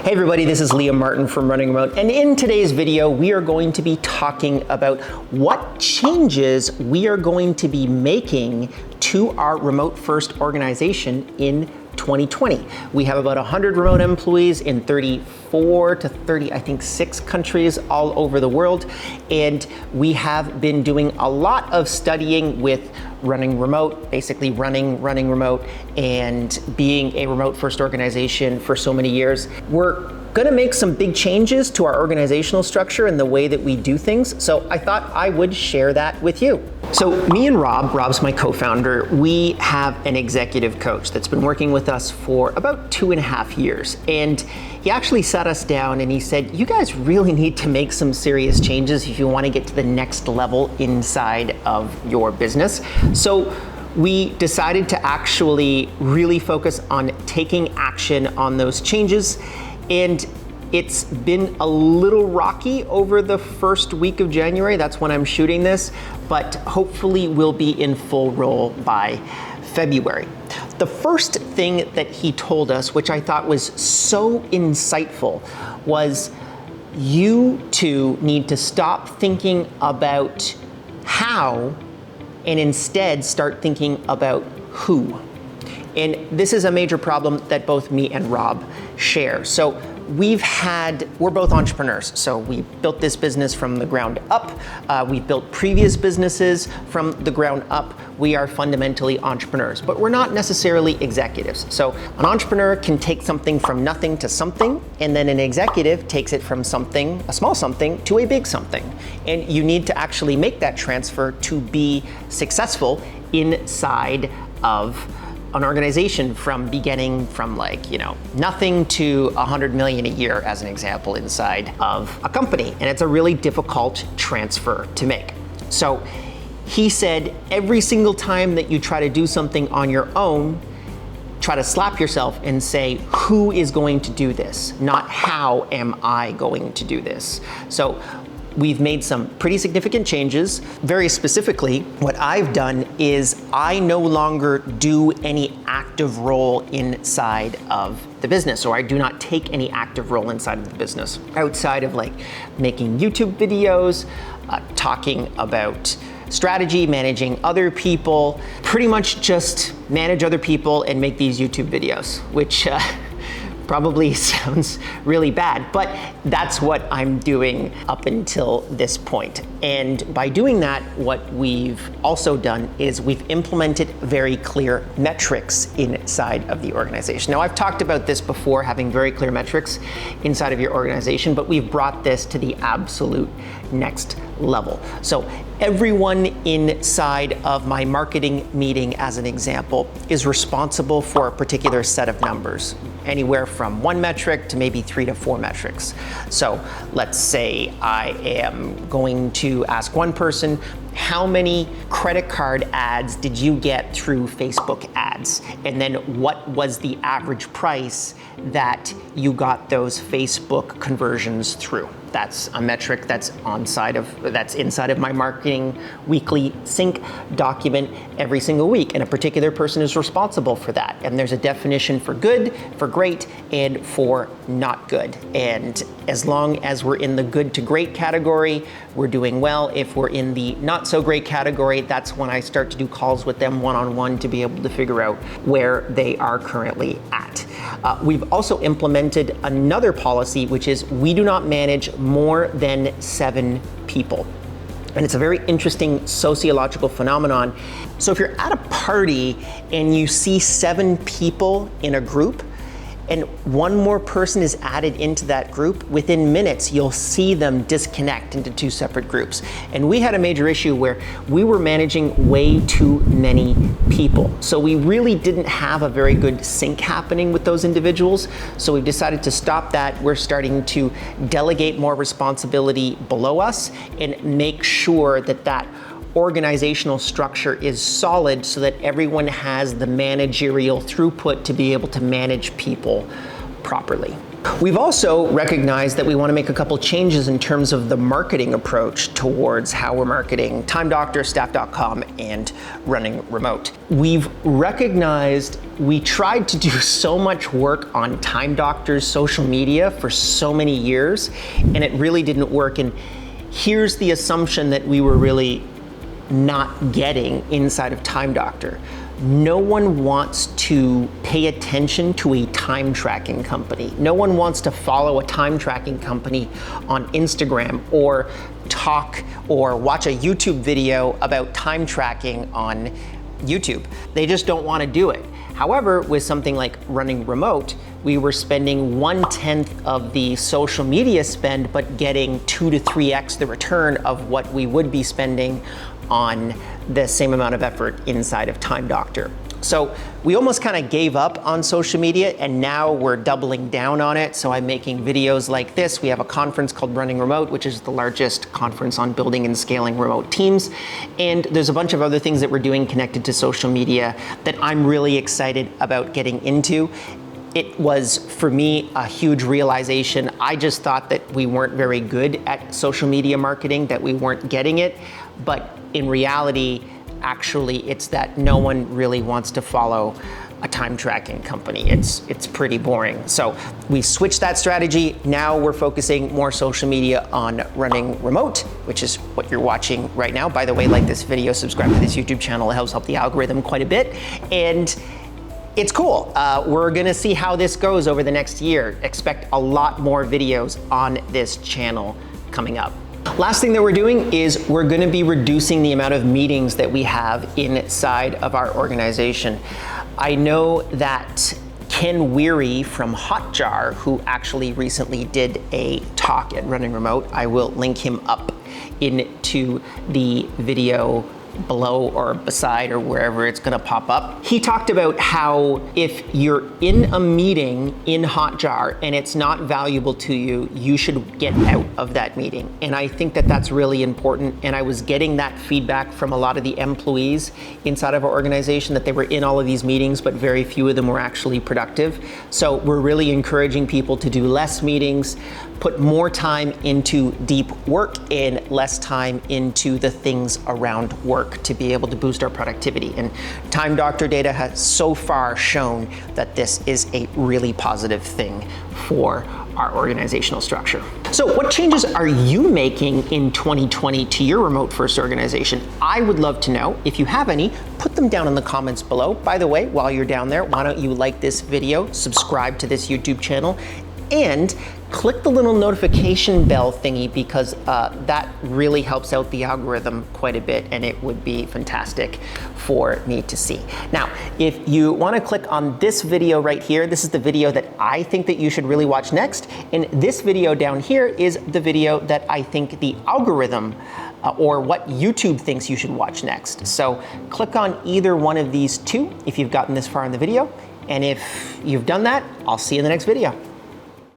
Hey everybody, this is Liam Martin from Running Remote, and in today's video we are going to be talking about what changes we are going to be making to our remote first organization in 2020. We have about 100 remote employees in 34 to 30, I think 6 countries all over the world, and we have been doing a lot of studying with running remote, basically running remote, and being a remote first organization for so many years. We're gonna make some big changes to our organizational structure and the way that we do things, so I thought I would share that with you. So me and Rob's my co-founder, we have an executive coach that's been working with us for about 2.5 years. And he actually sat us down and he said, you guys really need to make some serious changes if you want to get to the next level inside of your business. So we decided to actually really focus on taking action on those changes. And it's been a little rocky over the first week of January. That's when I'm shooting this, but hopefully we'll be in full roll by February. The first thing that he told us, which I thought was so insightful, was you two need to stop thinking about how and instead start thinking about who. And this is a major problem that both me and Rob share. So we're both entrepreneurs. So we built this business from the ground up. We've built previous businesses from the ground up. We are fundamentally entrepreneurs, but we're not necessarily executives. So an entrepreneur can take something from nothing to something, and then an executive takes it from something, a small something, to a big something. And you need to actually make that transfer to be successful inside of an organization, from beginning from nothing to 100 million a year, as an example, inside of a company. And it's a really difficult transfer to make. So he said, every single time that you try to do something on your own, try to slap yourself and say, who is going to do this? Not how am I going to do this? So we've made some pretty significant changes. Very specifically, what I've done is I no longer do any active role inside of the business, or I do not take any active role inside of the business outside of making YouTube videos, talking about strategy, managing other people, pretty much just manage other people and make these YouTube videos, which probably sounds really bad, but that's what I'm doing up until this point. And by doing that, what we've also done is we've implemented very clear metrics inside of the organization. Now, I've talked about this before, having very clear metrics inside of your organization, but we've brought this to the absolute next level. So everyone inside of my marketing meeting, as an example, is responsible for a particular set of numbers, anywhere from 1 metric to maybe 3 to 4 metrics. So let's say I am going to ask one person, how many credit card ads did you get through Facebook ads? And then what was the average price that you got those Facebook conversions through? That's a metric that's inside of my marketing weekly sync document every single week. And a particular person is responsible for that. And there's a definition for good, for great, and for not good. And as long as we're in the good to great category, we're doing well. If we're in the not so great category, that's when I start to do calls with them one-on-one to be able to figure out where they are currently at. We've also implemented another policy, which is we do not manage more than 7 people. And it's a very interesting sociological phenomenon. So if you're at a party and you see 7 people in a group, and one more person is added into that group, within minutes, you'll see them disconnect into 2 separate groups. And we had a major issue where we were managing way too many people. So we really didn't have a very good sync happening with those individuals. So we've decided to stop that. We're starting to delegate more responsibility below us and make sure that that organizational structure is solid so that everyone has the managerial throughput to be able to manage people properly. We've also recognized that we want to make a couple changes in terms of the marketing approach towards how we're marketing TimeDoctor, Staff.com, and Running Remote. We've recognized we tried to do so much work on TimeDoctor's social media for so many years, and it really didn't work. And here's the assumption that we were really not getting inside of TimeDoctor. No one wants to pay attention to a time tracking company. No one wants to follow a time tracking company on Instagram or talk or watch a YouTube video about time tracking on YouTube. They just don't want to do it. However, with something like Running Remote, we were spending 1/10 of the social media spend, but getting 2 to 3x the return of what we would be spending on the same amount of effort inside of TimeDoctor. So we almost kind of gave up on social media, and now we're doubling down on it. So I'm making videos like this. We have a conference called Running Remote, which is the largest conference on building and scaling remote teams. And there's a bunch of other things that we're doing connected to social media that I'm really excited about getting into. It was, for me, a huge realization. I just thought that we weren't very good at social media marketing, that we weren't getting it. But in reality, actually, it's that no one really wants to follow a time tracking company. It's pretty boring. So we switched that strategy. Now we're focusing more social media on Running Remote, which is what you're watching right now. By the way, like this video, subscribe to this YouTube channel. It helps help the algorithm quite a bit. And it's cool. We're gonna see how this goes over the next year. Expect a lot more videos on this channel coming up. Last thing that we're doing is we're gonna be reducing the amount of meetings that we have inside of our organization. I know that Ken Weary from Hotjar, who actually recently did a talk at Running Remote, I will link him up into the video below or beside or wherever it's gonna pop up. He talked about how if you're in a meeting in Hotjar and it's not valuable to you, you should get out of that meeting. And I think that that's really important. And I was getting that feedback from a lot of the employees inside of our organization, that they were in all of these meetings, but very few of them were actually productive. So we're really encouraging people to do less meetings, put more time into deep work and less time into the things around work to be able to boost our productivity. And TimeDoctor data has so far shown that this is a really positive thing for our organizational structure. So what changes are you making in 2020 to your remote first organization? I would love to know. If you have any, put them down in the comments below. By the way, while you're down there, why don't you like this video, subscribe to this YouTube channel, and click the little notification bell thingy, because that really helps out the algorithm quite a bit, and it would be fantastic for me to see. Now, if you want to click on this video right here, this is the video that I think that you should really watch next, and this video down here is the video that I think the algorithm or what YouTube thinks you should watch next. So click on either one of these two if you've gotten this far in the video, and if you've done that, I'll see you in the next video.